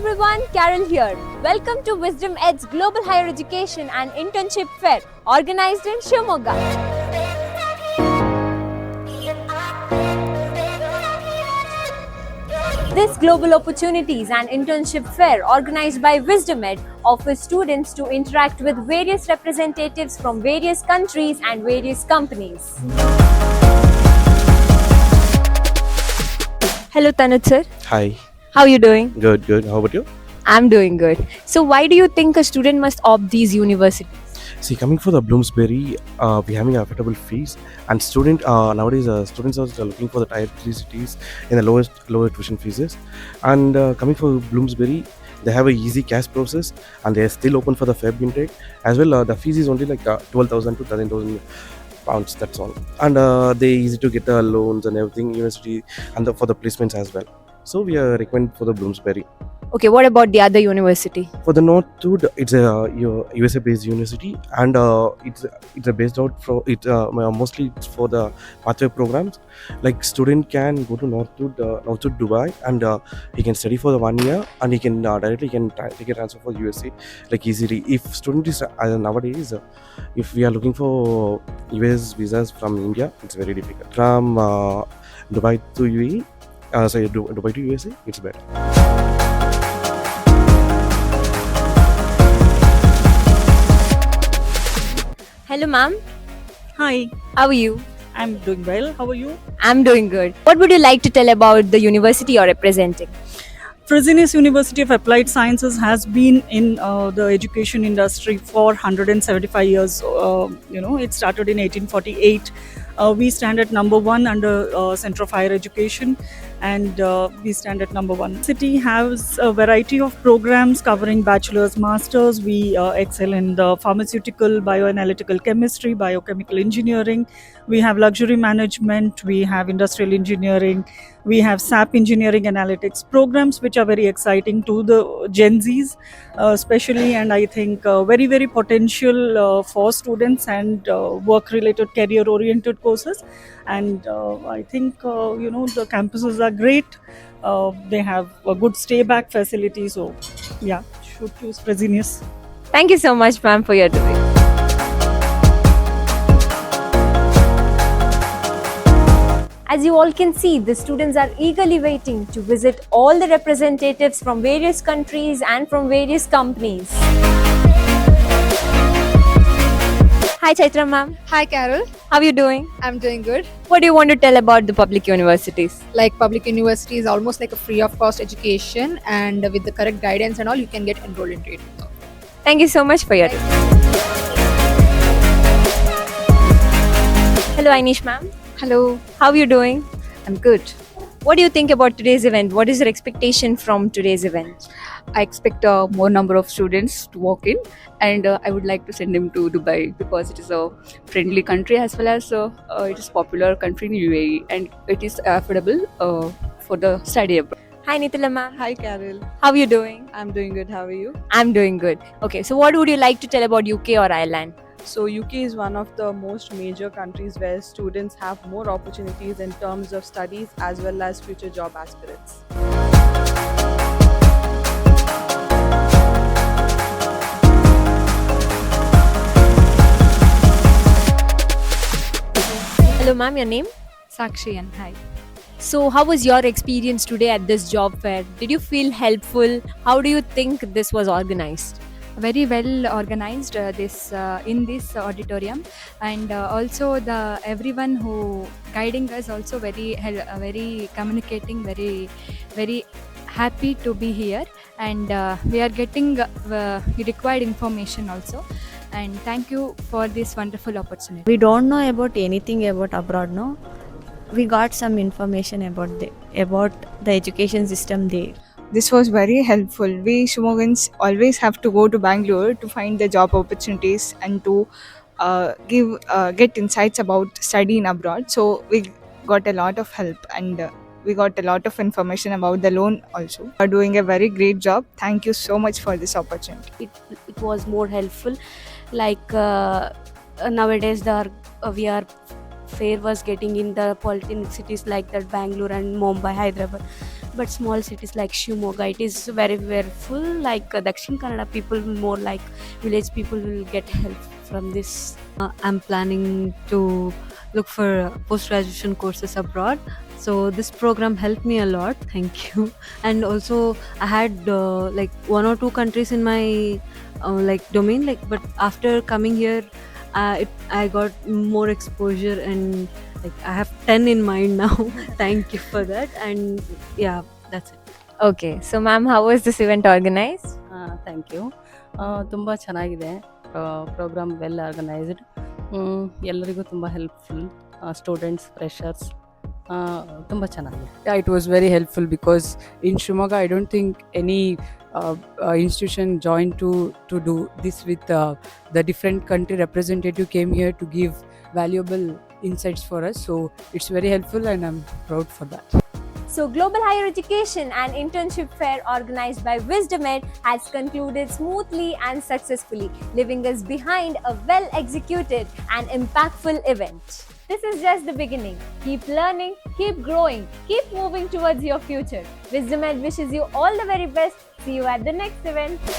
everyone, Carol here. Welcome to Wisdom Ed's Global Higher Education and Internship Fair, organized in Shimoga. This Global Opportunities and Internship Fair, organized by Wisdom Ed, offers students to interact with various representatives from various countries and various companies. Hello Tanuj sir, Hi, how are you doing? good, good. How about you? I'm doing good. So why do you think a student must opt these universities? See, coming for the Bloomsbury, we having affordable fees, and nowadays students are looking for the tier 3 cities in the lower tuition fees. And coming for Bloomsbury, they have a easy cash process, and they are still open for the Feb intake as well. The fees is only like 12,000 to 13,000 pounds. That's all, and they easy to get the loans and everything, university and for the placements as well. So we are recommend for the Bloomsbury. Okay, what about the other university? For the Northwood, it's a USA-based university, and it's based out from it. Mostly it's for the pathway programs. Like student can go to Northwood Dubai, and he can study for the 1 year, and he can directly take a transfer for USA like easily. If student is nowadays, if we are looking for US visas from India, it's very difficult. From Dubai to UAE, Dubai to USA, it's better. Hello ma'am, Hi, how are you? I'm doing well. How are you? I'm doing good. What would you like to tell about the university you're representing? Fresenius University of Applied Sciences has been in the education industry for 175 years. It started in 1848. We stand at number one under Center of Higher Education, and we stand at number one. City has a variety of programs covering bachelor's, master's. We excel in the pharmaceutical, bioanalytical chemistry, biochemical engineering. We have luxury management. We have industrial engineering. We have SAP engineering analytics programs, which are very exciting to the Gen Zs, especially, and I think very, very potential for students and work-related, career-oriented courses. And I think the campuses are great. They have a good stay-back facility. So, yeah, should choose Fresenius. Thank you so much ma'am for your doing. As you all can see, the students are eagerly waiting to visit all the representatives from various countries and from various companies. Hi Chaitra ma'am, Hi Carol, how are you doing? I'm doing good. What do you want to tell about the public universities? Like public university is almost like a free of cost education, and with the correct guidance and all, you can get enrolled into it. Thank you so much for your Hello Ainish ma'am, Hello, how are you doing? I'm good. What do you think about today's event? What is your expectation from today's event? I expect more number of students to walk in, and I would like to send them to Dubai because it is a friendly country as well as it is popular country in UAE, and it is affordable for the study abroad. Hi Nitila ma'am, Hi Carol, how are you doing? I'm doing good. How are you? I'm doing good. Okay, so what would you like to tell about UK or Ireland? So UK is one of the most major countries where students have more opportunities in terms of studies as well as future job aspirants. Hello ma'am, your name? Sakshi and hi. So how was your experience today at this job fair? Did you feel helpful? How do you think this was organized? Very well organized in this auditorium, and also the everyone who guiding us also very communicating, very happy to be here, and we are getting required information also. And thank you for this wonderful opportunity. We don't know about anything about abroad, no. We got some information about the education system there. This was very helpful. We Shimogans always have to go to Bangalore to find the job opportunities and to get insights about studying abroad. So we got a lot of help, and we got a lot of information about the loan also. You are doing a very great job. Thank you so much for this opportunity. It was more helpful. Like nowadays, we are fair was getting in the polytechnic cities like that, Bangalore and Mumbai, Hyderabad. but small cities like Shimoga, it is very very full. Like Dakshin Kannada people, more like village people will get help from this. I'm planning to look for post graduation courses abroad. So this program helped me a lot. Thank you. And also, I had like 1 or 2 countries in my like domain. Like, but after coming here, I got more exposure and like I have 10 in mind now. Thank you for that. And yeah, that's it. Okay, so ma'am, how was this event organized? Thank you ತುಂಬ ಚೆನ್ನಾಗಿದೆ program well organised ಎಲ್ಲರಿಗೂ ತುಂಬ helpful students freshers ತುಂಬ ಚೆನ್ನಾಗಿದೆ. Yeah, it was very helpful because in Shimoga, I don't think any institution joined to do this with the different country representative came here to give valuable insights for us. So it's very helpful and I'm proud for that. So, Global Higher Education and Internship Fair organized by WisdomEd has concluded smoothly and successfully, leaving us behind a well executed and impactful event. This is just the beginning. Keep learning, keep growing, keep moving towards your future. WisdomEd wishes you all the very best. See you at the next event.